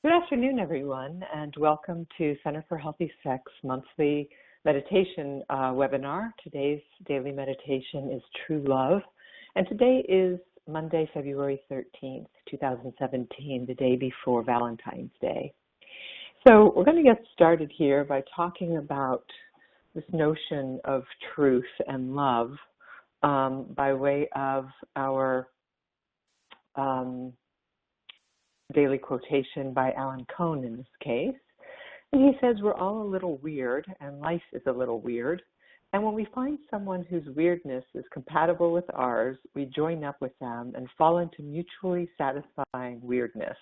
Good afternoon, everyone, and welcome to Center for Healthy Sex monthly meditation webinar. Today's daily meditation is True Love, and today is Monday, February 13th, 2017, the day before Valentine's Day. So we're going to get started here by talking about this notion of truth and love by way of our daily quotation by Alan Cohn in this case. And he says, we're all a little weird, and life is a little weird. And when we find someone whose weirdness is compatible with ours, we join up with them and fall into mutually satisfying weirdness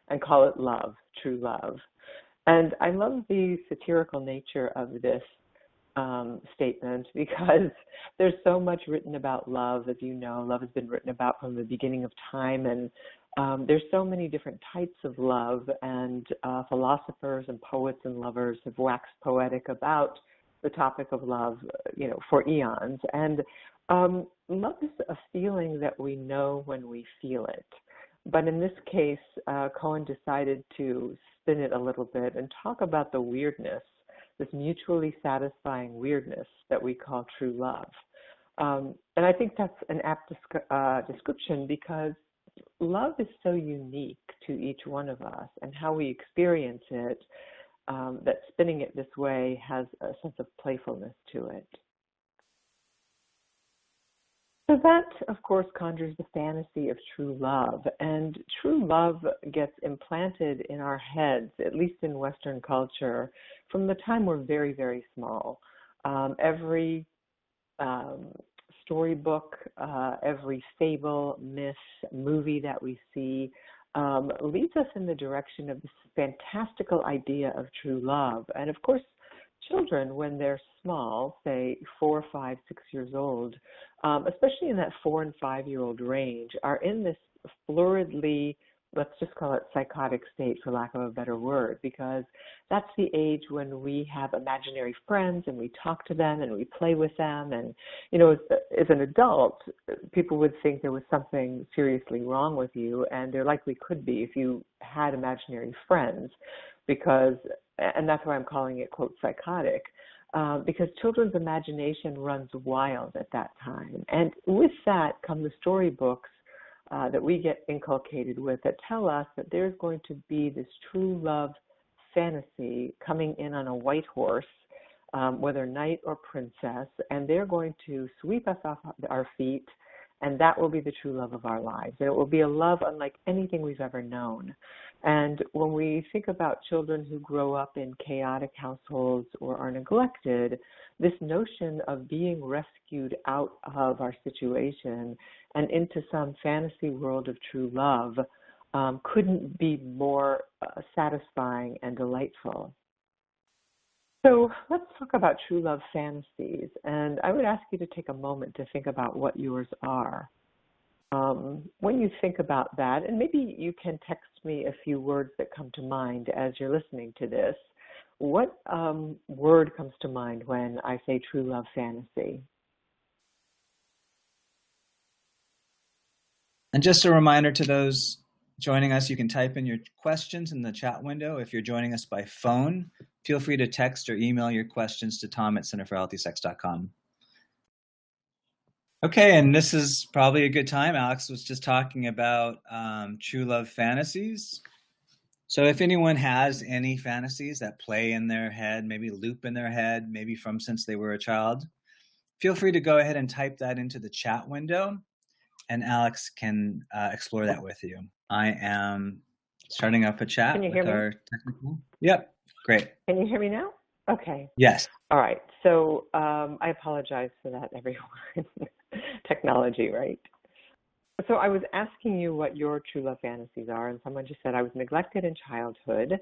and call it love, true love. And I love the satirical nature of this statement because there's so much written about love. As you know, love has been written about from the beginning of time, and there's so many different types of love, and philosophers and poets and lovers have waxed poetic about the topic of love, for eons. And love is a feeling that we know when we feel it. But in this case, Cohen decided to spin it a little bit and talk about the weirdness, this mutually satisfying weirdness that we call true love. And I think that's an apt description because love is so unique to each one of us, and how we experience it, that spinning it this way has a sense of playfulness to it. So that, of course, conjures the fantasy of true love. And true love gets implanted in our heads, at least in Western culture, from the time we're very, very small. Every storybook, every fable, myth, movie that we see leads us in the direction of this fantastical idea of true love. And of course, children, when they're small, say 4, 5, 6 years old, especially in that 4 and 5-year-old range, are in this floridly, let's just call it psychotic state for lack of a better word, because that's the age when we have imaginary friends and we talk to them and we play with them. And, as an adult, people would think there was something seriously wrong with you, and there likely could be if you had imaginary friends, and that's why I'm calling it, quote, psychotic, because children's imagination runs wild at that time. And with that come the storybooks that we get inculcated with that tell us that there's going to be this true love fantasy coming in on a white horse, whether knight or princess, and they're going to sweep us off our feet, and that will be the true love of our lives. And it will be a love unlike anything we've ever known. And when we think about children who grow up in chaotic households or are neglected, this notion of being rescued out of our situation and into some fantasy world of true love couldn't be more satisfying and delightful. So let's talk about true love fantasies. And I would ask you to take a moment to think about what yours are. When you think about that, and maybe you can text me a few words that come to mind as you're listening to this, what word comes to mind when I say true love fantasy? And just a reminder to those joining us, you can type in your questions in the chat window. If you're joining us by phone, feel free to text or email your questions to tom@centerforhealthysex.com. Okay, and this is probably a good time. Alex was just talking about true love fantasies. So if anyone has any fantasies that play in their head, maybe loop in their head, maybe from since they were a child, feel free to go ahead and type that into the chat window, and Alex can explore that with you. I am starting up a chat with our technical. Yep, great. Can you hear me now? Okay. Yes. All right. So I apologize for that, everyone. Technology, right? So I was asking you what your true love fantasies are, and someone just said I was neglected in childhood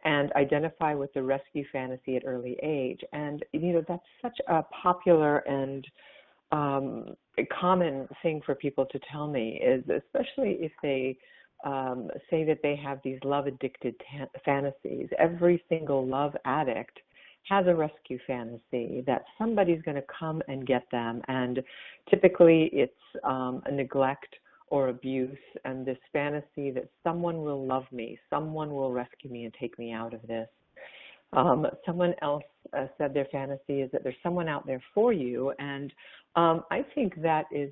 and identify with the rescue fantasy at early age. And, that's such a popular and a common thing for people to tell me, is especially if they say that they have these love-addicted fantasies. Every single love addict has a rescue fantasy that somebody's going to come and get them, and typically it's a neglect or abuse, and this fantasy that someone will love me, someone will rescue me and take me out of this. Someone else said their fantasy is that there's someone out there for you, and I think that is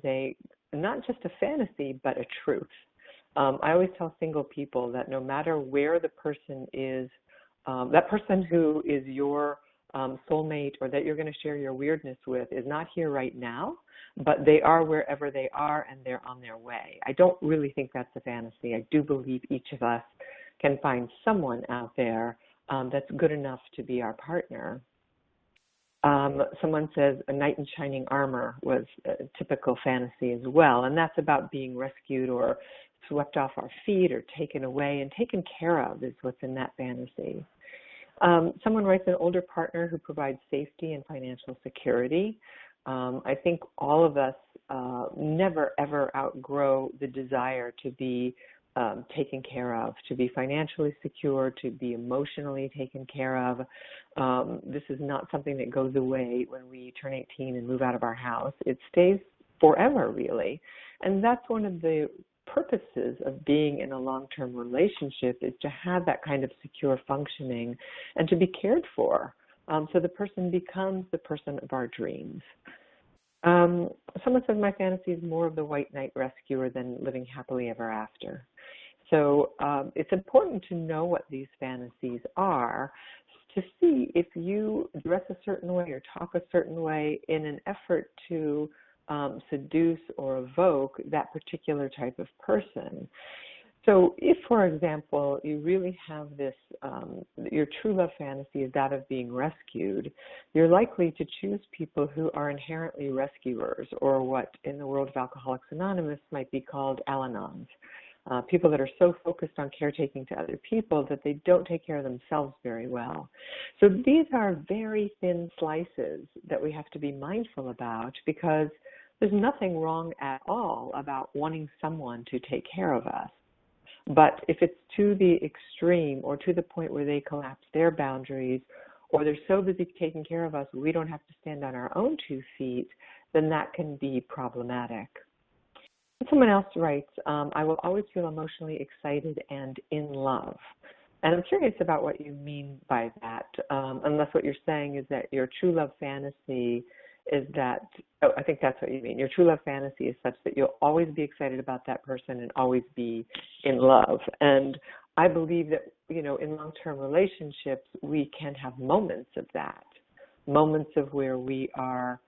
not just a fantasy, but a truth. I always tell single people that no matter where the person is, that person who is your soulmate or that you're going to share your weirdness with is not here right now, but they are wherever they are and they're on their way. I don't really think that's a fantasy. I do believe each of us can find someone out there that's good enough to be our partner. Someone says a knight in shining armor was a typical fantasy as well, and that's about being rescued or swept off our feet or taken away and taken care of is what's in that fantasy. Someone writes an older partner who provides safety and financial security. I think all of us never, ever outgrow the desire to be taken care of, to be financially secure, to be emotionally taken care of. This is not something that goes away when we turn 18 and move out of our house. It stays forever, really. And that's one of the purposes of being in a long-term relationship, is to have that kind of secure functioning and to be cared for. So the person becomes the person of our dreams. Someone says my fantasy is more of the white knight rescuer than living happily ever after. So it's important to know what these fantasies are, to see if you dress a certain way or talk a certain way in an effort to seduce or evoke that particular type of person. So if, for example, you really have this, your true love fantasy is that of being rescued, you're likely to choose people who are inherently rescuers, or what in the world of Alcoholics Anonymous might be called Al-Anons. People that are so focused on caretaking to other people that they don't take care of themselves very well. So these are very thin slices that we have to be mindful about, because there's nothing wrong at all about wanting someone to take care of us. But if it's to the extreme or to the point where they collapse their boundaries, or they're so busy taking care of us we don't have to stand on our own 2 feet, then that can be problematic. Someone else writes, I will always feel emotionally excited and in love. And I'm curious about what you mean by that, unless what you're saying is that your true love fantasy is that, I think that's what you mean. Your true love fantasy is such that you'll always be excited about that person and always be in love. And I believe that, in long-term relationships, we can have moments of that, moments of where we are,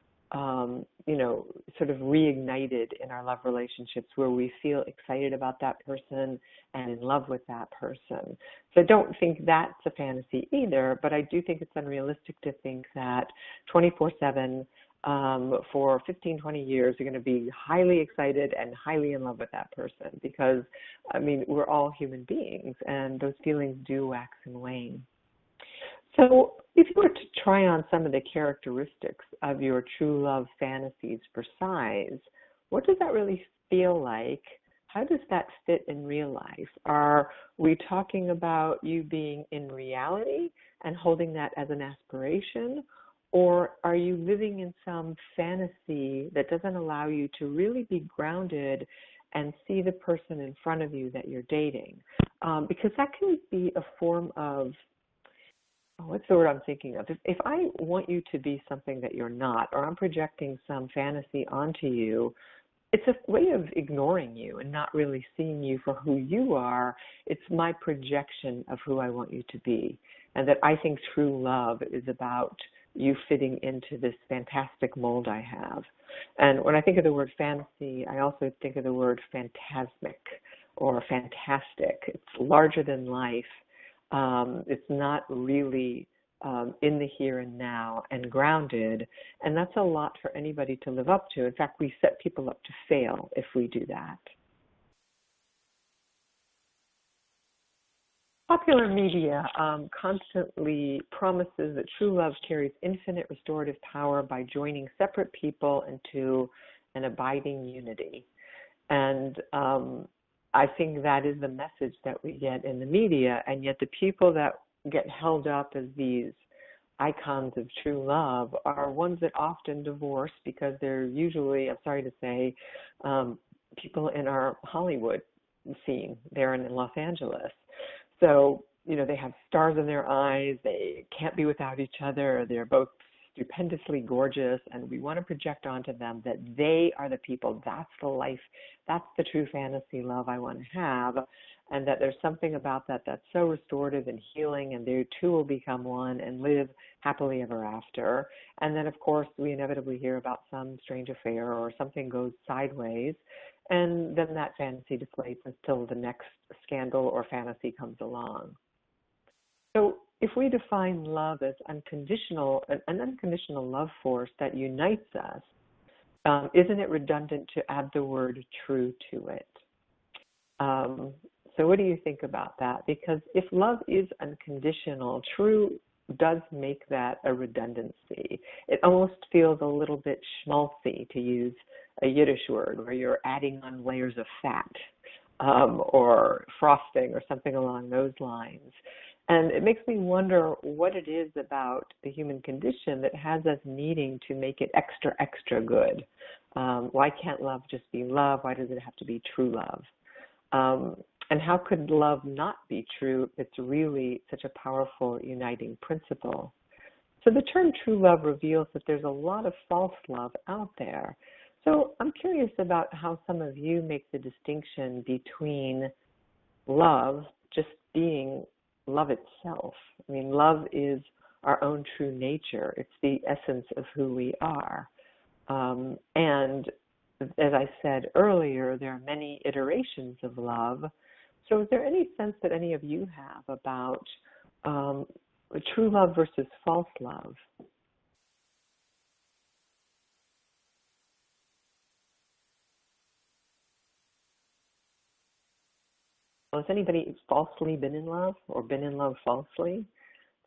sort of reignited in our love relationships, where we feel excited about that person and in love with that person. So I don't think that's a fantasy either, but I do think it's unrealistic to think that 24/7 for 15, 20 years you're going to be highly excited and highly in love with that person, because, we're all human beings and those feelings do wax and wane. So if you were to try on some of the characteristics of your true love fantasies for size, what does that really feel like? How does that fit in real life? Are we talking about you being in reality and holding that as an aspiration? Or are you living in some fantasy that doesn't allow you to really be grounded and see the person in front of you that you're dating? Because that can be a form of, what's the word I'm thinking of? If I want you to be something that you're not, or I'm projecting some fantasy onto you, it's a way of ignoring you and not really seeing you for who you are. It's my projection of who I want you to be. And that I think true love is about you fitting into this fantastic mold I have. And when I think of the word fantasy, I also think of the word phantasmic or fantastic. It's larger than life. It's not really in the here and now and grounded, and that's a lot for anybody to live up to. In fact, we set people up to fail if we do that. Popular media constantly promises that true love carries infinite restorative power by joining separate people into an abiding unity. And I think that is the message that we get in the media, and yet the people that get held up as these icons of true love are ones that often divorce because they're usually, I'm sorry to say, people in our Hollywood scene there in Los Angeles. So, they have stars in their eyes. They can't be without each other. They're both stupendously gorgeous, and we want to project onto them that they are the people. That's the life. That's the true fantasy love I want to have, and that there's something about that that's so restorative and healing, and they two will become one and live happily ever after. And then, of course, we inevitably hear about some strange affair or something goes sideways, and then that fantasy deflates until the next scandal or fantasy comes along. So if we define love as an unconditional love force that unites us, isn't it redundant to add the word true to it? So what do you think about that? Because if love is unconditional, true does make that a redundancy. It almost feels a little bit schmaltzy, to use a Yiddish word, where you're adding on layers of fat or frosting or something along those lines. And it makes me wonder what it is about the human condition that has us needing to make it extra, extra good. Why can't love just be love? Why does it have to be true love? And how could love not be true? It's really such a powerful uniting principle. So the term true love reveals that there's a lot of false love out there. So I'm curious about how some of you make the distinction between love just being love itself. I mean, love is our own true nature. It's the essence of who we are. And as I said earlier, there are many iterations of love. So is there any sense that any of you have about true love versus false love? Has anybody falsely been in love or been in love falsely?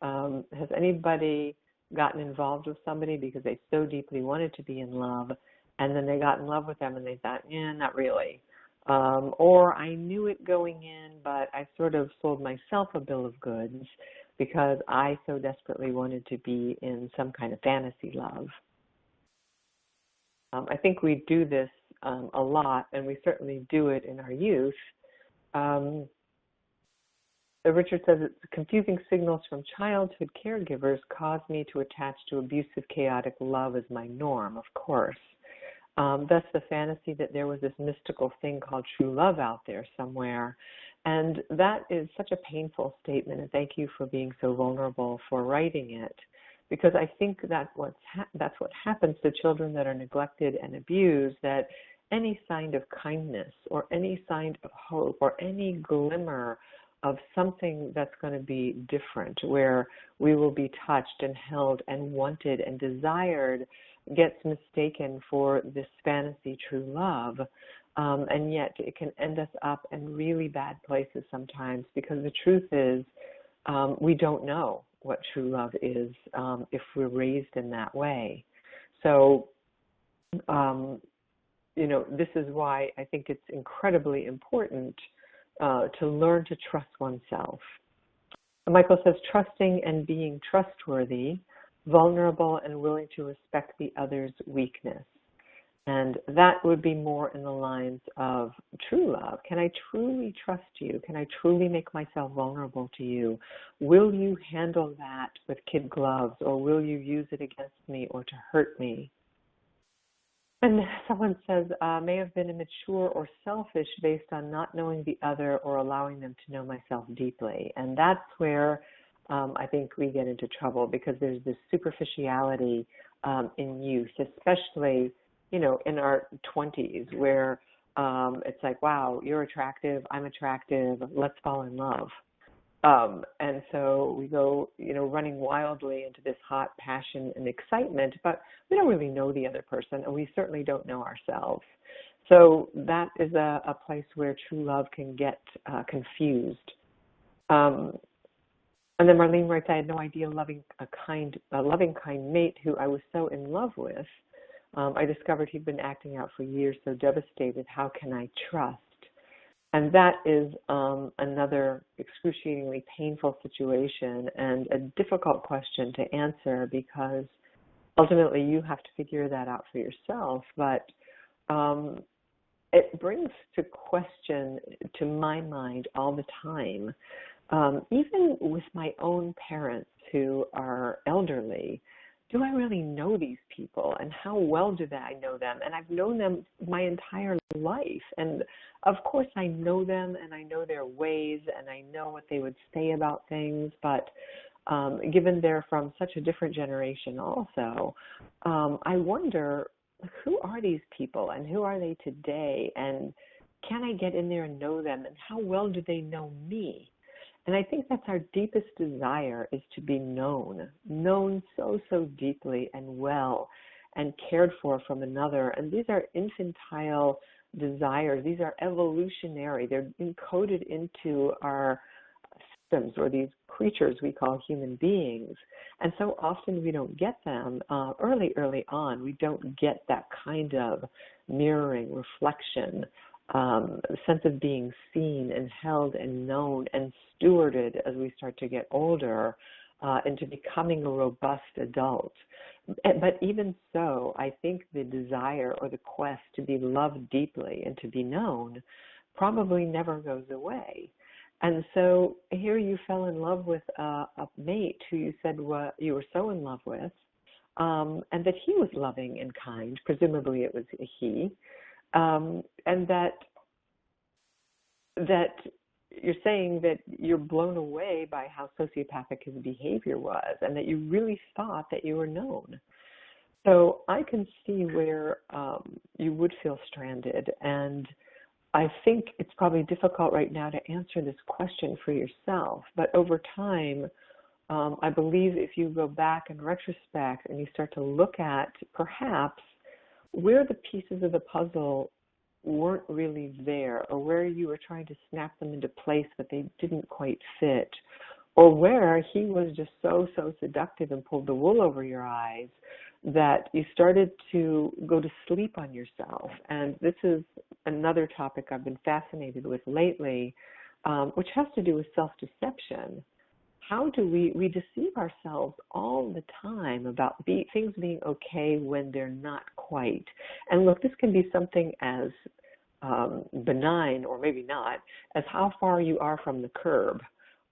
Has anybody gotten involved with somebody because they so deeply wanted to be in love, and then they got in love with them and they thought, not really. Or I knew it going in, but I sort of sold myself a bill of goods because I so desperately wanted to be in some kind of fantasy love. I think we do this a lot, and we certainly do it in our youth. Richard says, it's confusing signals from childhood caregivers caused me to attach to abusive, chaotic love as my norm, of course. Thus the fantasy that there was this mystical thing called true love out there somewhere. And that is such a painful statement, and thank you for being so vulnerable for writing it, because I think that's what happens to children that are neglected and abused, that any sign of kindness or any sign of hope or any glimmer of something that's going to be different, where we will be touched and held and wanted and desired, gets mistaken for this fantasy true love. And yet it can end us up in really bad places sometimes, because the truth is we don't know what true love is if we're raised in that way. So, this is why I think it's incredibly important to learn to trust oneself. Michael says, trusting and being trustworthy, vulnerable and willing to respect the other's weakness. And that would be more in the lines of true love. Can I truly trust you? Can I truly make myself vulnerable to you? Will you handle that with kid gloves, or will you use it against me or to hurt me? And someone says, may have been immature or selfish based on not knowing the other or allowing them to know myself deeply. And that's where I think we get into trouble, because there's this superficiality in youth, especially, in our 20s, where it's like, wow, you're attractive, I'm attractive, let's fall in love. And so we go, running wildly into this hot passion and excitement, but we don't really know the other person, and we certainly don't know ourselves. So that is a place where true love can get confused. And then Marlene writes, I had no idea loving a loving, kind mate who I was so in love with. I discovered he'd been acting out for years, so devastated. How can I trust? And that is another excruciatingly painful situation and a difficult question to answer, because ultimately you have to figure that out for yourself. But it brings to question, to my mind, all the time, even with my own parents who are elderly. Do I really know these people, and how well do I know them? And I've known them my entire life, and of course I know them, and I know their ways, and I know what they would say about things, but given they're from such a different generation also, I wonder, who are these people, and who are they today, and can I get in there and know them, and how well do they know me? And I think that's our deepest desire, is to be known so, so deeply and well and cared for from another. And these are infantile desires. These are evolutionary. They're encoded into our systems, or these creatures we call human beings. And so often we don't get them early on. We don't get that kind of mirroring, reflection, sense of being seen and held and known and stewarded as we start to get older into becoming a robust adult. But even so, I think the desire or the quest to be loved deeply and to be known probably never goes away. And so here you fell in love with a mate who you said you were so in love with, and that he was loving and kind. Presumably it was a he. And that you're saying that you're blown away by how sociopathic his behavior was, and that you really thought that you were known. So I can see where you would feel stranded, and I think it's probably difficult right now to answer this question for yourself. But over time, I believe if you go back in retrospect and you start to look at perhaps where the pieces of the puzzle weren't really there, or where you were trying to snap them into place but they didn't quite fit, or where he was just so seductive and pulled the wool over your eyes that you started to go to sleep on yourself. And this is another topic I've been fascinated with lately, which has to do with self-deception. How do we deceive ourselves all the time about things being okay when they're not quite? And look, this can be something as benign, or maybe not, as how far you are from the curb,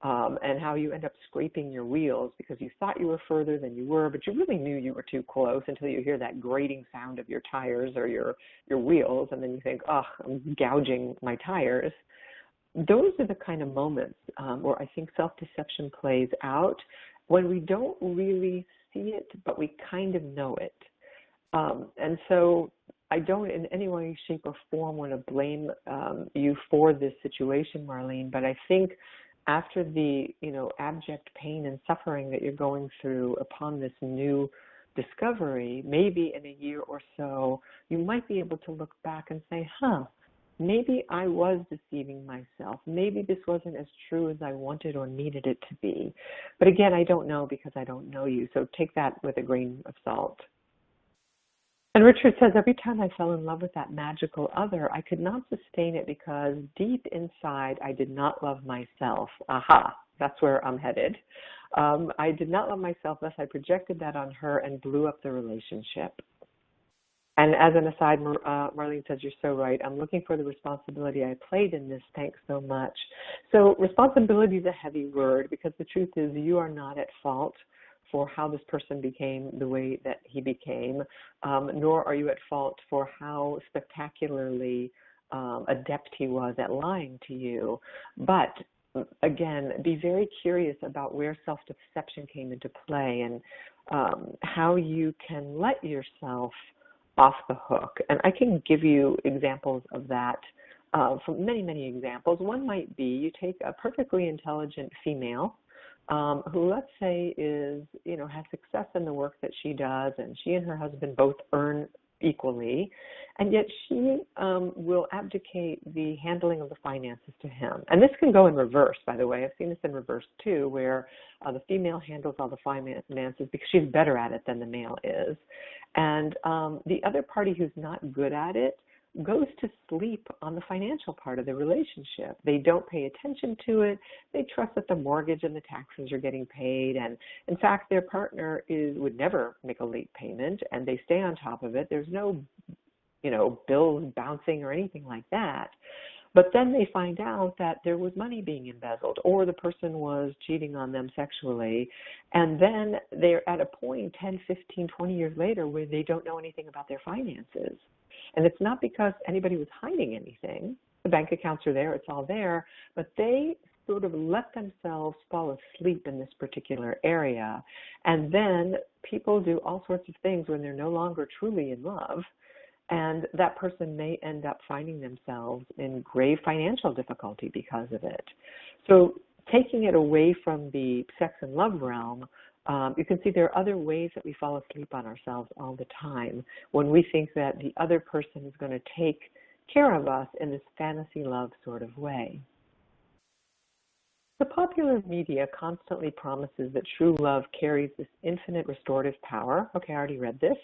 and how you end up scraping your wheels because you thought you were further than you were, but you really knew you were too close until you hear that grating sound of your tires or your wheels, and then you think, oh, I'm gouging my tires. Those are the kind of moments where I think self-deception plays out, when we don't really see it, but we kind of know it. And so I don't in any way, shape, or form want to blame you for this situation, Marlene, but I think after the, abject pain and suffering that you're going through upon this new discovery, maybe in a year or so, you might be able to look back and say, maybe I was deceiving myself. Maybe this wasn't as true as I wanted or needed it to be. But again, I don't know because I don't know you. So take that with a grain of salt. And Richard says, every time I fell in love with that magical other, I could not sustain it because deep inside I did not love myself. Aha, that's where I'm headed. I did not love myself, thus I projected that on her and blew up the relationship. And as an aside, Marlene says, you're so right. I'm looking for the responsibility I played in this. Thanks so much. So responsibility is a heavy word, because the truth is you are not at fault for how this person became the way that he became, nor are you at fault for how spectacularly adept he was at lying to you. But again, be very curious about where self-deception came into play, and how you can let yourself off the hook. And I can give you examples of that, from many, many examples. One might be you take a perfectly intelligent female who, let's say, has success in the work that she does, and she and her husband both earn equally, and yet she will abdicate the handling of the finances to him. And this can go in reverse, by the way. I've seen this in reverse too, where the female handles all the finances because she's better at it than the male is. And the other party who's not good at it goes to sleep on the financial part of the relationship. They don't pay attention to it. They trust that the mortgage and the taxes are getting paid. And in fact, their partner would never make a late payment, and they stay on top of it. There's no bills bouncing or anything like that. But then they find out that there was money being embezzled or the person was cheating on them sexually. And then they're at a point 10, 15, 20 years later where they don't know anything about their finances. And it's not because anybody was hiding anything. The bank accounts are there, it's all there, but they sort of let themselves fall asleep in this particular area. And then people do all sorts of things when they're no longer truly in love. And that person may end up finding themselves in grave financial difficulty because of it. So taking it away from the sex and love realm, you can see there are other ways that we fall asleep on ourselves all the time when we think that the other person is going to take care of us in this fantasy love sort of way. The popular media constantly promises that true love carries this infinite restorative power. Okay, I already read this.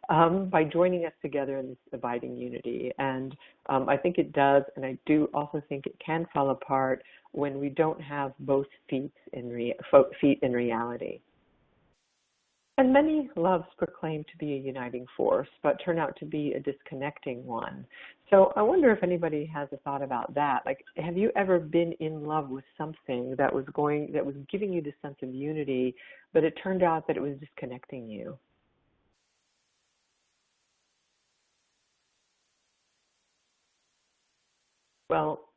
By joining us together in this abiding unity. And I think it does, and I do also think it can fall apart when we don't have both feet in reality. And many loves proclaim to be a uniting force, but turn out to be a disconnecting one. So I wonder if anybody has a thought about that. Like, have you ever been in love with something that was giving you this sense of unity, but it turned out that it was disconnecting you? Well,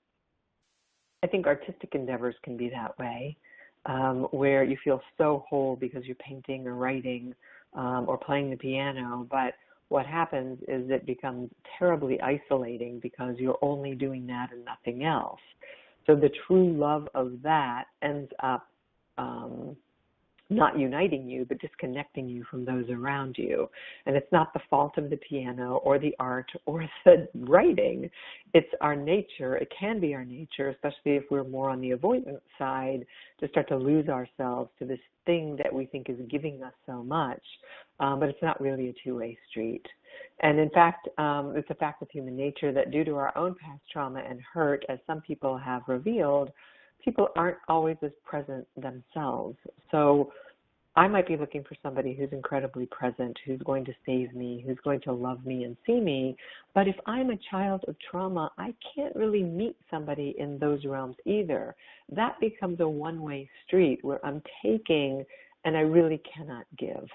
I think artistic endeavors can be that way, where you feel so whole because you're painting or writing or playing the piano, but what happens is it becomes terribly isolating because you're only doing that and nothing else. So the true love of that ends up not uniting you, but disconnecting you from those around you. And it's not the fault of the piano or the art or the writing. It's our nature. It can be our nature, especially if we're more on the avoidant side, to start to lose ourselves to this thing that we think is giving us so much. But it's not really a two-way street. And in fact, it's a fact of human nature that due to our own past trauma and hurt, as some people have revealed, people aren't always as present themselves. So I might be looking for somebody who's incredibly present, who's going to save me, who's going to love me and see me. But if I'm a child of trauma, I can't really meet somebody in those realms either. That becomes a one-way street where I'm taking and I really cannot give.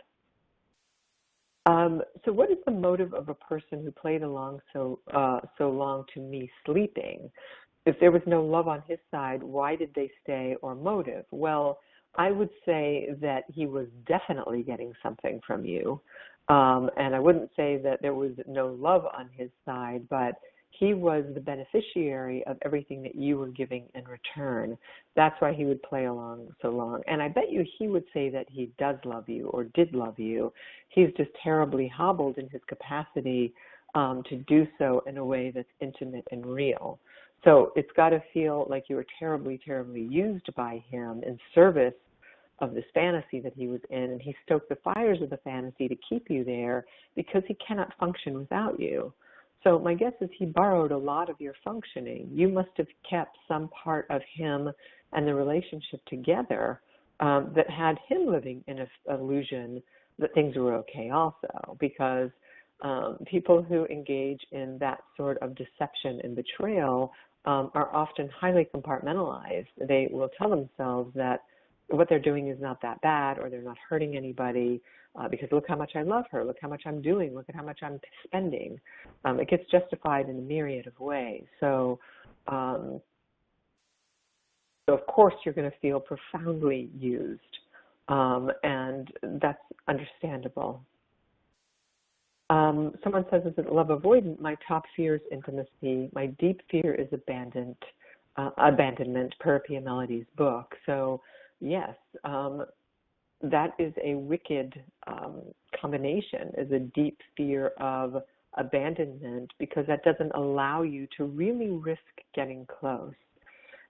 So what is the motive of a person who played along so long to me sleeping? If there was no love on his side, why did they stay, or motive? Well, I would say that he was definitely getting something from you. And I wouldn't say that there was no love on his side, but he was the beneficiary of everything that you were giving in return. That's why he would play along so long. And I bet you he would say that he does love you or did love you. He's just terribly hobbled in his capacity to do so in a way that's intimate and real. So it's got to feel like you were terribly, terribly used by him in service of this fantasy that he was in, and he stoked the fires of the fantasy to keep you there because he cannot function without you. So my guess is he borrowed a lot of your functioning. You must have kept some part of him and the relationship together that had him living in an illusion that things were okay also, because people who engage in that sort of deception and betrayal are often highly compartmentalized. They will tell themselves that what they're doing is not that bad, or they're not hurting anybody, because look how much I love her, look how much I'm doing, look at how much I'm spending. It gets justified in a myriad of ways. So of course you're going to feel profoundly used, and that's understandable. Someone says, is it love avoidant? My top fear is intimacy. My deep fear is abandonment, per Pia Melody's book. So yes, that is a wicked combination, is a deep fear of abandonment, because that doesn't allow you to really risk getting close.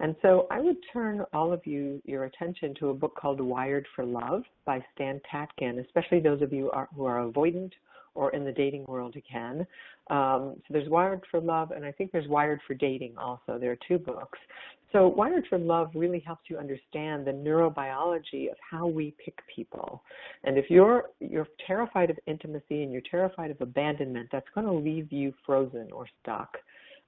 And so I would turn all of your attention to a book called Wired for Love by Stan Tatkin, especially those of you who are avoidant or in the dating world again. So there's Wired for Love, and I think there's Wired for Dating also. There are two books. So Wired for Love really helps you understand the neurobiology of how we pick people. And if you're terrified of intimacy and you're terrified of abandonment, that's going to leave you frozen or stuck.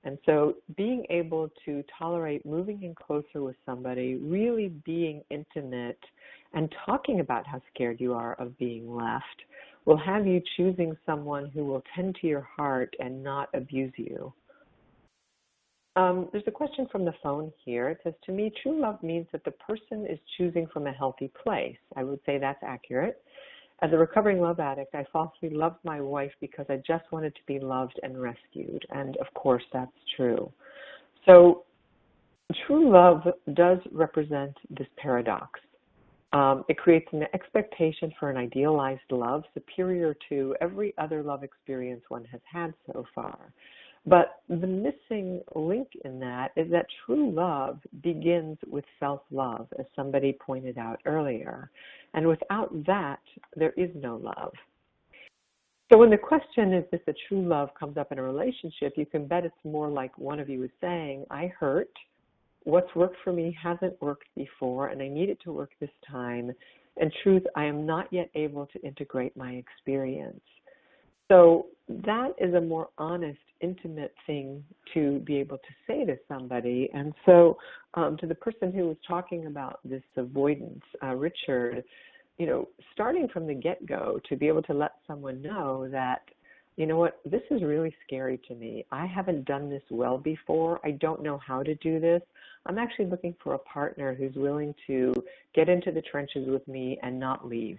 And so being able to tolerate moving in closer with somebody, really being intimate and talking about how scared you are of being left will have you choosing someone who will tend to your heart and not abuse you. There's a question from the phone here. It says, to me, true love means that the person is choosing from a healthy place. I would say that's accurate. As a recovering love addict, I falsely loved my wife because I just wanted to be loved and rescued. And of course, that's true. So true love does represent this paradox. It creates an expectation for an idealized love superior to every other love experience one has had so far. But the missing link in that is that true love begins with self-love, as somebody pointed out earlier. And without that, there is no love. So when the question, is this a true love, comes up in a relationship, you can bet it's more like one of you is saying, I hurt. What's worked for me hasn't worked before, and I need it to work this time. In truth, I am not yet able to integrate my experience. So that is a more honest, intimate thing to be able to say to somebody. And so to the person who was talking about this avoidance, Richard, starting from the get-go to be able to let someone know that, you know what, this is really scary to me. I haven't done this well before. I don't know how to do this. I'm actually looking for a partner who's willing to get into the trenches with me and not leave.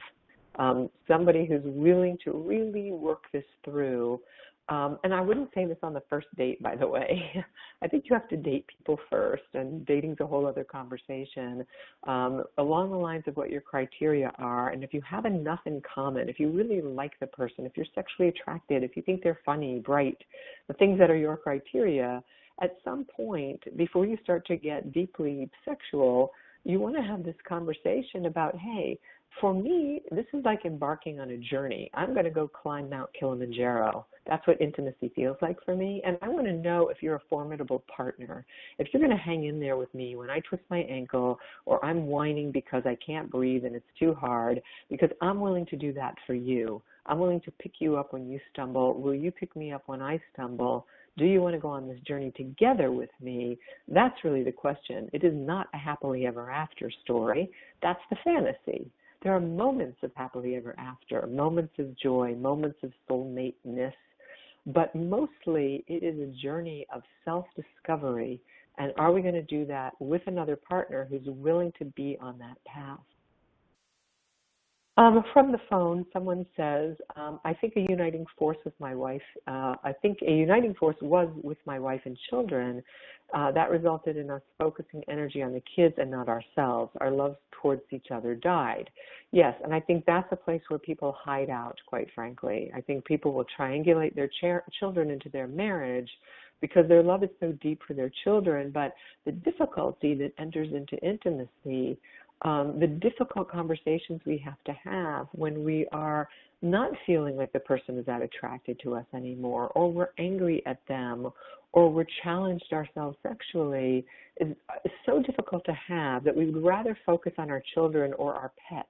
Somebody who's willing to really work this through. And I wouldn't say this on the first date, by the way. I think you have to date people first, and dating's a whole other conversation, along the lines of what your criteria are. And if you have enough in common, if you really like the person, if you're sexually attracted, if you think they're funny, bright, the things that are your criteria, at some point, before you start to get deeply sexual, you want to have this conversation about, hey, for me, this is like embarking on a journey. I'm going to go climb Mount Kilimanjaro. That's what intimacy feels like for me. And I want to know if you're a formidable partner. If you're going to hang in there with me when I twist my ankle or I'm whining because I can't breathe and it's too hard, because I'm willing to do that for you. I'm willing to pick you up when you stumble. Will you pick me up when I stumble? Do you want to go on this journey together with me? That's really the question. It is not a happily ever after story. That's the fantasy. There are moments of happily ever after, moments of joy, moments of soulmate-ness, but mostly it is a journey of self-discovery. And are we going to do that with another partner who's willing to be on that path? From the phone, someone says, I think a uniting force with my wife, I think a uniting force was with my wife and children. That resulted in us focusing energy on the kids and not ourselves. Our love towards each other died. Yes, and I think that's a place where people hide out, quite frankly. I think people will triangulate their children into their marriage because their love is so deep for their children, but the difficulty that enters into intimacy, the difficult conversations we have to have when we are not feeling like the person is that attracted to us anymore, or we're angry at them, or we're challenged ourselves sexually, is so difficult to have that we would rather focus on our children or our pets.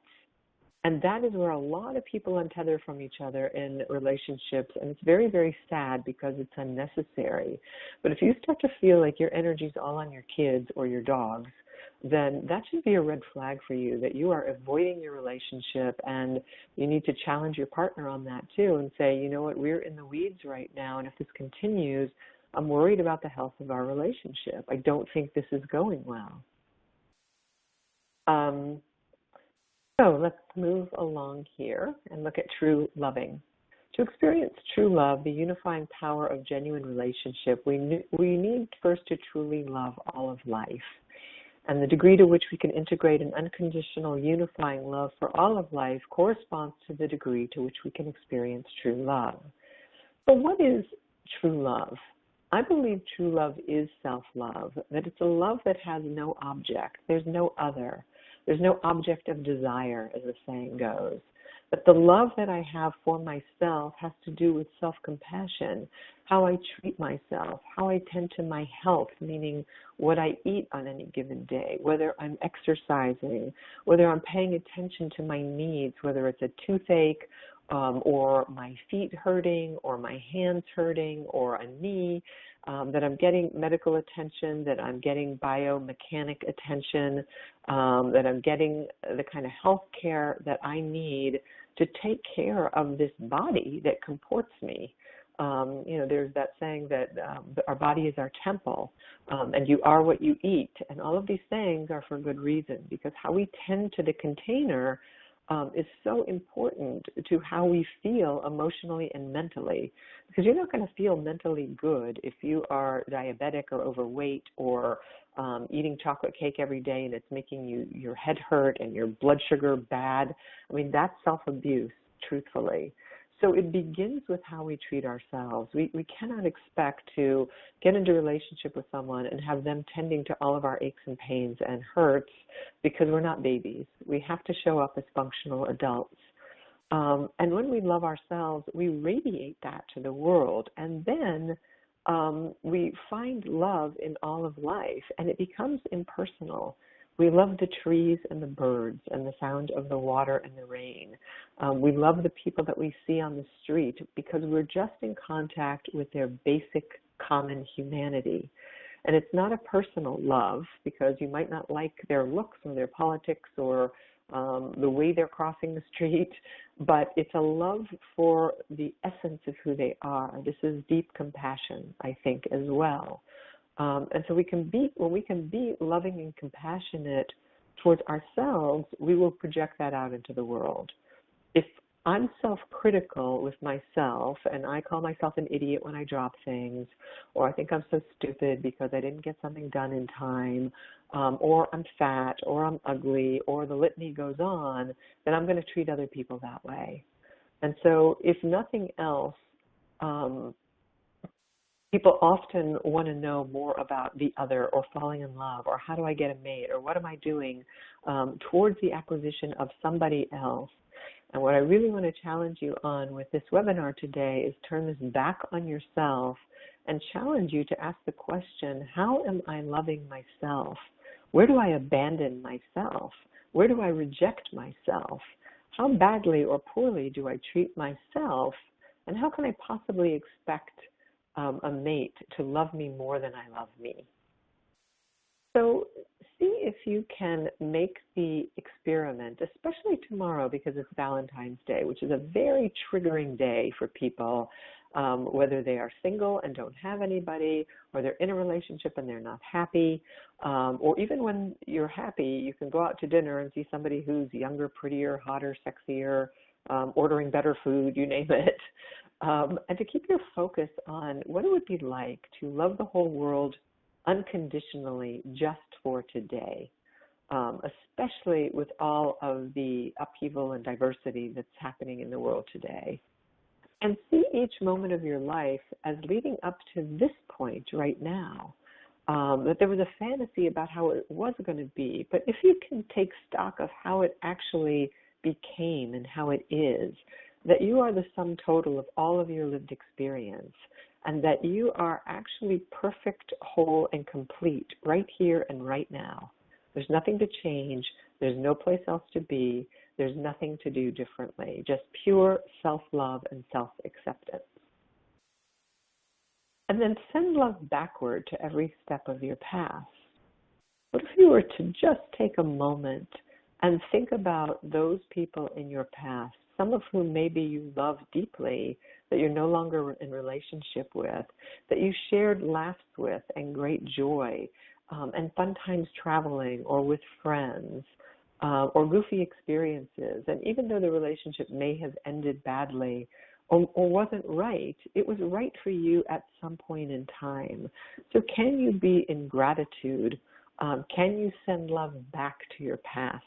And that is where a lot of people untether from each other in relationships, and it's very, very sad because it's unnecessary. But if you start to feel like your energy is all on your kids or your dogs, then that should be a red flag for you, that you are avoiding your relationship, and you need to challenge your partner on that too and say, you know what, we're in the weeds right now, and if this continues, I'm worried about the health of our relationship. I don't think this is going well. So let's move along here and look at true loving. To experience true love, the unifying power of genuine relationship, we need first to truly love all of life. And the degree to which we can integrate an unconditional unifying love for all of life corresponds to the degree to which we can experience true love. So what is true love? I believe true love is self-love, that it's a love that has no object. There's no other. There's no object of desire, as the saying goes. But the love that I have for myself has to do with self-compassion, how I treat myself, how I tend to my health, meaning what I eat on any given day, whether I'm exercising, whether I'm paying attention to my needs, whether it's a toothache or my feet hurting or my hands hurting or a knee, that I'm getting medical attention, that I'm getting biomechanic attention, that I'm getting the kind of health care that I need to take care of this body that comports me. There's that saying that our body is our temple, and you are what you eat. And all of these things are for good reason, because how we tend to the container is so important to how we feel emotionally and mentally. Because you're not going to feel mentally good if you are diabetic or overweight or eating chocolate cake every day and it's making your head hurt and your blood sugar bad. I mean, that's self-abuse, truthfully. So it begins with how we treat ourselves. We cannot expect to get into a relationship with someone and have them tending to all of our aches and pains and hurts because we're not babies. We have to show up as functional adults. And when we love ourselves, we radiate that to the world. And then we find love in all of life, and it becomes impersonal. We love the trees and the birds and the sound of the water and the rain. We love the people that we see on the street because we're just in contact with their basic common humanity. And it's not a personal love because you might not like their looks or their politics or the way they're crossing the street, but it's a love for the essence of who they are. This is deep compassion, I think, as well. And so when we can be loving and compassionate towards ourselves, we will project that out into the world. If I'm self-critical with myself and I call myself an idiot when I drop things, or I think I'm so stupid because I didn't get something done in time, or I'm fat, or I'm ugly, or the litany goes on, then I'm going to treat other people that way. And so if nothing else, people often want to know more about the other or falling in love or how do I get a mate or what am I doing towards the acquisition of somebody else. And what I really want to challenge you on with this webinar today is turn this back on yourself and challenge you to ask the question, how am I loving myself? Where do I abandon myself? Where do I reject myself? How badly or poorly do I treat myself? And how can I possibly expect a mate to love me more than I love me? So see if you can make the experiment, especially tomorrow because it's Valentine's Day, which is a very triggering day for people, whether they are single and don't have anybody, or they're in a relationship and they're not happy, or even when you're happy, you can go out to dinner and see somebody who's younger, prettier, hotter, sexier, ordering better food, you name it. And to keep your focus on what it would be like to love the whole world unconditionally just for today, especially with all of the upheaval and diversity that's happening in the world today. And see each moment of your life as leading up to this point right now, that there was a fantasy about how it was going to be. But if you can take stock of how it actually became and how it is, that you are the sum total of all of your lived experience, and that you are actually perfect, whole, and complete right here and right now. There's nothing to change. There's no place else to be. There's nothing to do differently. Just pure self-love and self-acceptance. And then send love backward to every step of your past. What if you were to just take a moment and think about those people in your past, some of whom maybe you love deeply, that you're no longer in relationship with, that you shared laughs with and great joy, and fun times traveling or with friends, or goofy experiences. And even though the relationship may have ended badly or wasn't right, it was right for you at some point in time. So can you be in gratitude? Can you send love back to your past?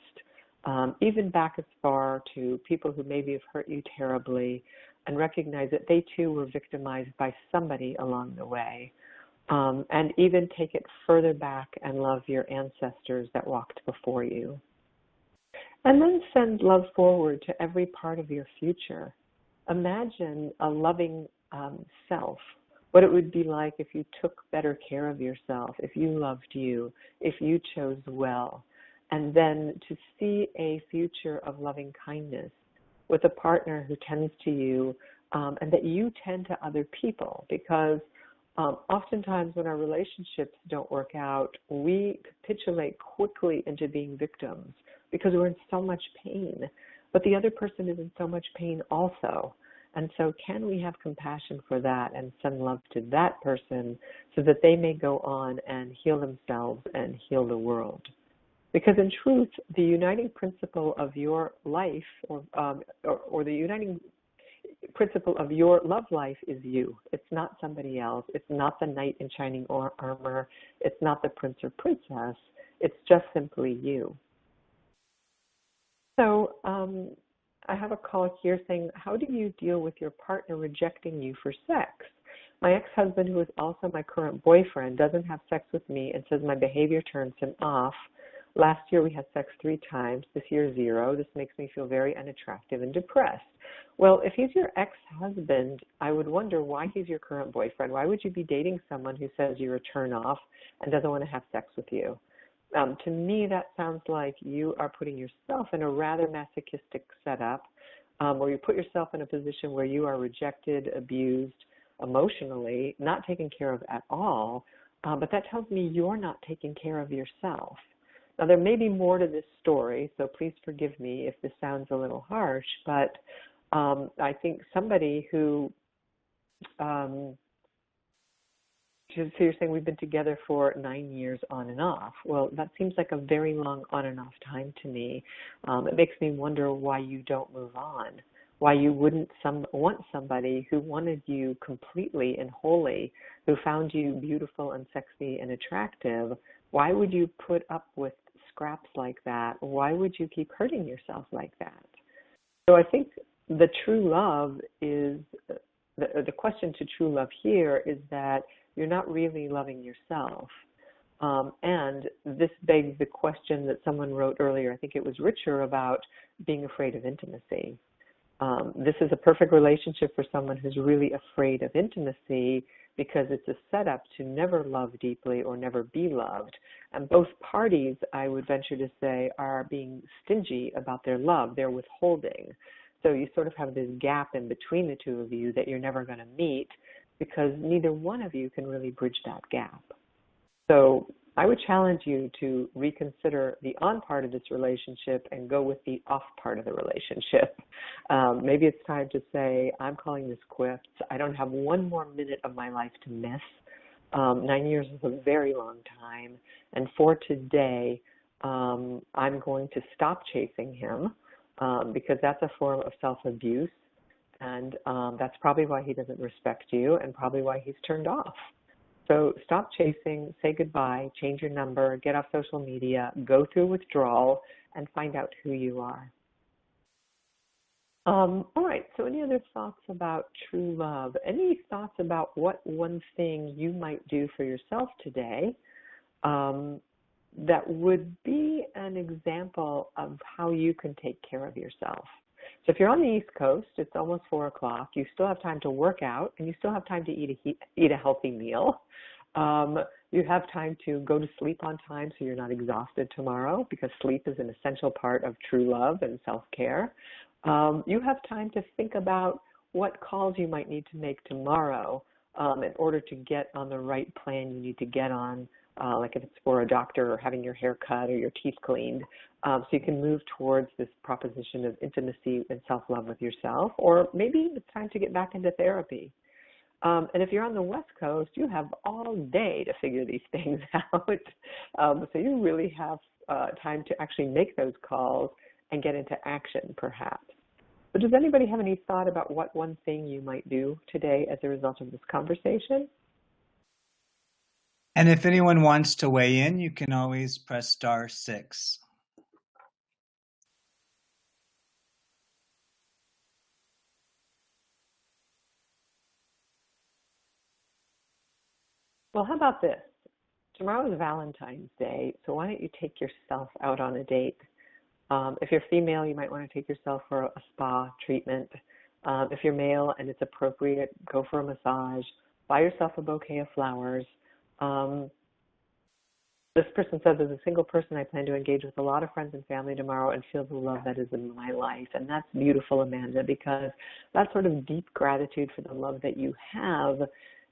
Even back as far to people who maybe have hurt you terribly, and recognize that they too were victimized by somebody along the way. And even take it further back and love your ancestors that walked before you. And then send love forward to every part of your future. Imagine a loving self, what it would be like if you took better care of yourself, if you loved you, if you chose well, and then to see a future of loving kindness with a partner who tends to you and that you tend to other people, because oftentimes when our relationships don't work out, we capitulate quickly into being victims because we're in so much pain, but the other person is in so much pain also. And so can we have compassion for that and send love to that person so that they may go on and heal themselves and heal the world? Because in truth, the uniting principle of your life or the uniting principle of your love life is you. It's not somebody else. It's not the knight in shining armor. It's not the prince or princess. It's just simply you. So I have a call here saying, how do you deal with your partner rejecting you for sex? My ex-husband, who is also my current boyfriend, doesn't have sex with me and says my behavior turns him off. Last year we had sex 3 times, this year 0. This makes me feel very unattractive and depressed. Well, if he's your ex-husband, I would wonder why he's your current boyfriend. Why would you be dating someone who says you're a turn-off and doesn't want to have sex with you? To me, that sounds like you are putting yourself in a rather masochistic setup where you put yourself in a position where you are rejected, abused emotionally, not taken care of at all, but that tells me you're not taking care of yourself. Now, there may be more to this story, so please forgive me if this sounds a little harsh, but I think somebody who so you're saying we've been together for 9 years on and off. Well, that seems like a very long on and off time to me. It makes me wonder why you don't move on, why you wouldn't want somebody who wanted you completely and wholly, who found you beautiful and sexy and attractive. Why would you put up with scraps like that? Why would you keep hurting yourself like that? So I think the true love is, the question to true love here is that you're not really loving yourself. And this begs the question that someone wrote earlier, I think it was Richer, about being afraid of intimacy. This is a perfect relationship for someone who's really afraid of intimacy because it's a setup to never love deeply or never be loved. And both parties, I would venture to say, are being stingy about their love. They're withholding. So you sort of have this gap in between the two of you that you're never going to meet, because neither one of you can really bridge that gap. So I would challenge you to reconsider the on part of this relationship and go with the off part of the relationship. Maybe it's time to say, I'm calling this quits. I don't have one more minute of my life to miss. 9 years is a very long time. And for today, I'm going to stop chasing him because that's a form of self-abuse. And that's probably why he doesn't respect you and probably why he's turned off. So stop chasing, say goodbye, change your number, get off social media, go through withdrawal, and find out who you are. All right, so any other thoughts about true love? Any thoughts about what one thing you might do for yourself today that would be an example of how you can take care of yourself? So if you're on the East Coast, it's almost 4 o'clock. You still have time to work out, and you still have time to eat a healthy meal. You have time to go to sleep on time so you're not exhausted tomorrow, because sleep is an essential part of true love and self-care. You have time to think about what calls you might need to make tomorrow in order to get on the right plan you need to get on, like if it's for a doctor or having your hair cut or your teeth cleaned, so you can move towards this proposition of intimacy and self-love with yourself, or maybe it's time to get back into therapy. And if you're on the West Coast, you have all day to figure these things out. So you really have time to actually make those calls and get into action, perhaps. But does anybody have any thought about what one thing you might do today as a result of this conversation? And if anyone wants to weigh in, you can always press *6. Well, how about this? Tomorrow is Valentine's Day, so why don't you take yourself out on a date? If you're female, you might want to take yourself for a spa treatment. If you're male and it's appropriate, go for a massage. Buy yourself a bouquet of flowers. This person says, as a single person, I plan to engage with a lot of friends and family tomorrow and feel the love that is in my life. And that's beautiful, Amanda, because that sort of deep gratitude for the love that you have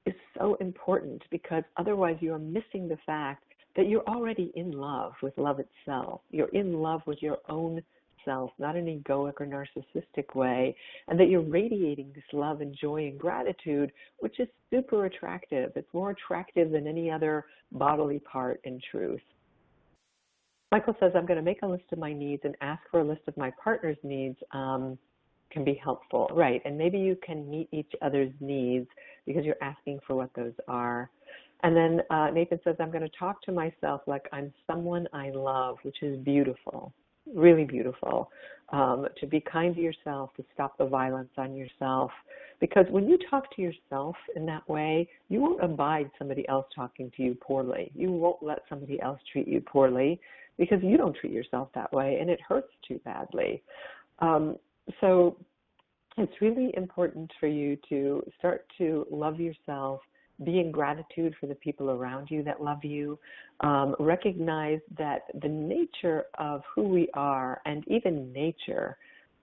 is so important, because otherwise you are missing the fact that you're already in love with love itself. You're in love with your own self, not in an egoic or narcissistic way, and that you're radiating this love and joy and gratitude, which is super attractive. It's more attractive than any other bodily part, in truth. Michael says, I'm going to make a list of my needs and ask for a list of my partner's needs can be helpful. Right, and maybe you can meet each other's needs because you're asking for what those are. And then Nathan says, I'm going to talk to myself like I'm someone I love, which is beautiful. Really beautiful, to be kind to yourself, to stop the violence on yourself. Because when you talk to yourself in that way, you won't abide somebody else talking to you poorly. You won't let somebody else treat you poorly because you don't treat yourself that way, and it hurts too badly. So it's really important for you to start to love yourself, be in gratitude for the people around you that love you, recognize that the nature of who we are and even nature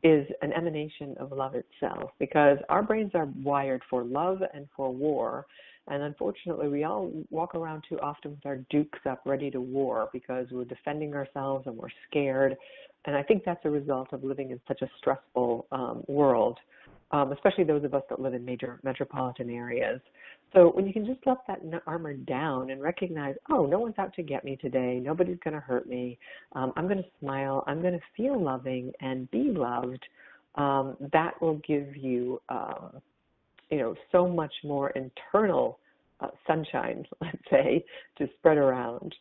is an emanation of love itself, because our brains are wired for love and for war. And unfortunately, we all walk around too often with our dukes up ready to war because we're defending ourselves and we're scared. And I think that's a result of living in such a stressful world, especially those of us that live in major metropolitan areas. So when you can just let that armor down and recognize, oh, no one's out to get me today. Nobody's going to hurt me. I'm going to smile. I'm going to feel loving and be loved. That will give you, so much more internal sunshine, let's say, to spread around.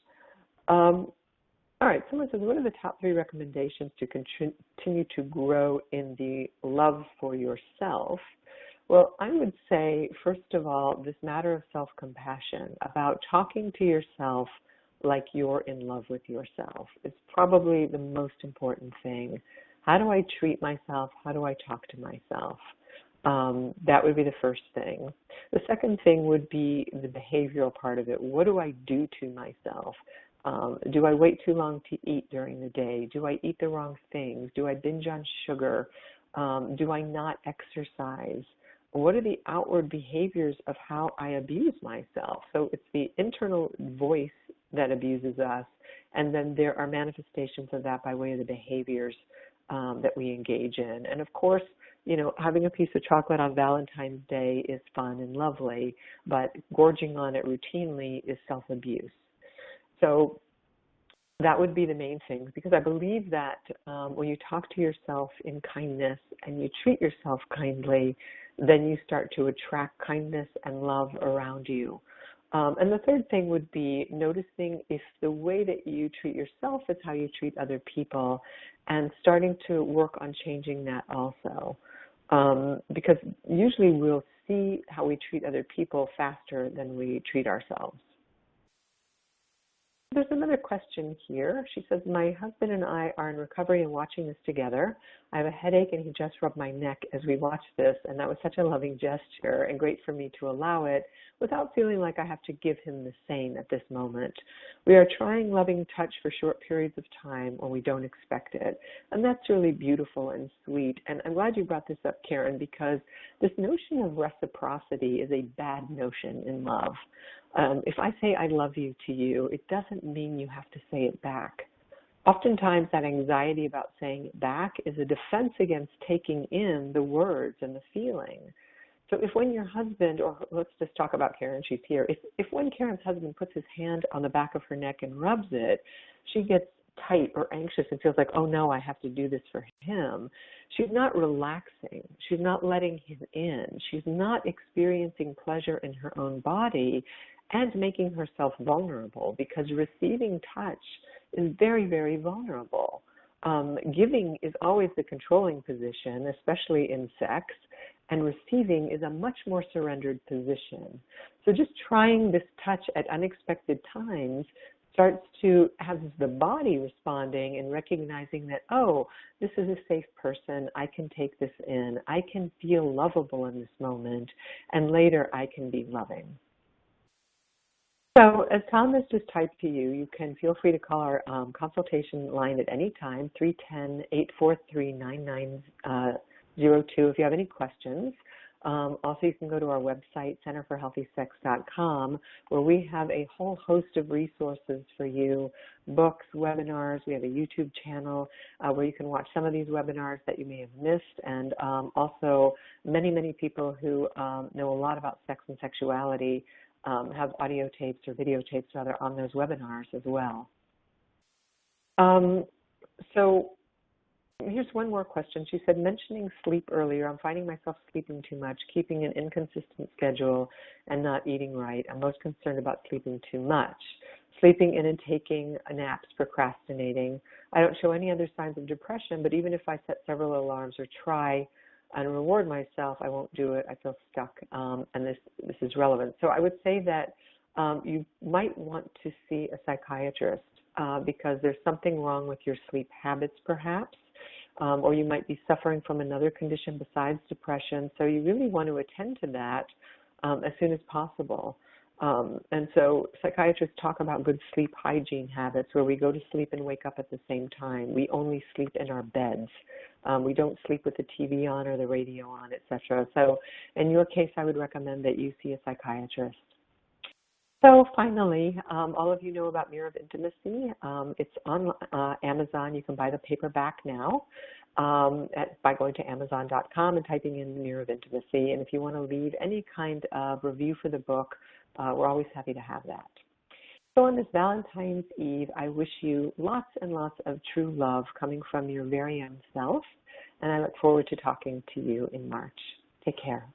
All right, someone says, what are the top 3 recommendations to continue to grow in the love for yourself? Well, I would say, first of all, this matter of self-compassion, about talking to yourself like you're in love with yourself, is probably the most important thing. How do I treat myself? How do I talk to myself? That would be the first thing. The second thing would be the behavioral part of it. What do I do to myself? Do I wait too long to eat during the day? Do I eat the wrong things? Do I binge on sugar? Do I not exercise? What are the outward behaviors of how I abuse myself? So it's the internal voice that abuses us, and then there are manifestations of that by way of the behaviors that we engage in. And of course, having a piece of chocolate on Valentine's Day is fun and lovely, but gorging on it routinely is self-abuse. So that would be the main things, because I believe that when you talk to yourself in kindness and you treat yourself kindly, then you start to attract kindness and love around you. And the third thing would be noticing if the way that you treat yourself is how you treat other people, and starting to work on changing that also. Because usually we'll see how we treat other people faster than we treat ourselves. There's another question here. She says, my husband and I are in recovery and watching this together. I have a headache and he just rubbed my neck as we watched this, and that was such a loving gesture and great for me to allow it without feeling like I have to give him the same at this moment. We are trying loving touch for short periods of time when we don't expect it, and that's really beautiful and sweet. And I'm glad you brought this up, Karen, because this notion of reciprocity is a bad notion in love. If I say I love you to you, it doesn't mean you have to say it back. Oftentimes that anxiety about saying it back is a defense against taking in the words and the feeling. So if when your husband, or let's just talk about Karen, she's here, if when Karen's husband puts his hand on the back of her neck and rubs it, she gets tight or anxious and feels like, oh no, I have to do this for him. She's not relaxing. She's not letting him in. She's not experiencing pleasure in her own body and making herself vulnerable, because receiving touch is very, very vulnerable. Giving is always the controlling position, especially in sex, and receiving is a much more surrendered position. So just trying this touch at unexpected times starts to have the body responding and recognizing that, oh, this is a safe person. I can take this in. I can feel lovable in this moment, and later I can be loving. So as Tom has just typed to you, you can feel free to call our consultation line at any time, 310-843-9902 if you have any questions. Also, you can go to our website, centerforhealthysex.com, where we have a whole host of resources for you, books, webinars. We have a YouTube channel where you can watch some of these webinars that you may have missed, and also many, many people who know a lot about sex and sexuality have audio tapes or videotapes, rather, on those webinars as well. So here's one more question. She said, mentioning sleep earlier, I'm finding myself sleeping too much, keeping an inconsistent schedule, and not eating right. I'm most concerned about sleeping too much. Sleeping in and taking naps, procrastinating. I don't show any other signs of depression, but even if I set several alarms or try and reward myself, I won't do it. I feel stuck, and this is relevant. So I would say that you might want to see a psychiatrist because there's something wrong with your sleep habits, perhaps, or you might be suffering from another condition besides depression. So you really want to attend to that as soon as possible. And so psychiatrists talk about good sleep hygiene habits where we go to sleep and wake up at the same time. We only sleep in our beds. We don't sleep with the TV on or the radio on, etc. So in your case, I would recommend that you see a psychiatrist. So finally, all of you know about Mirror of Intimacy. It's on Amazon. You can buy the paperback now by going to Amazon.com and typing in Mirror of Intimacy. And if you want to leave any kind of review for the book, we're always happy to have that. So on this Valentine's Eve, I wish you lots and lots of true love coming from your very own self. And I look forward to talking to you in March. Take care.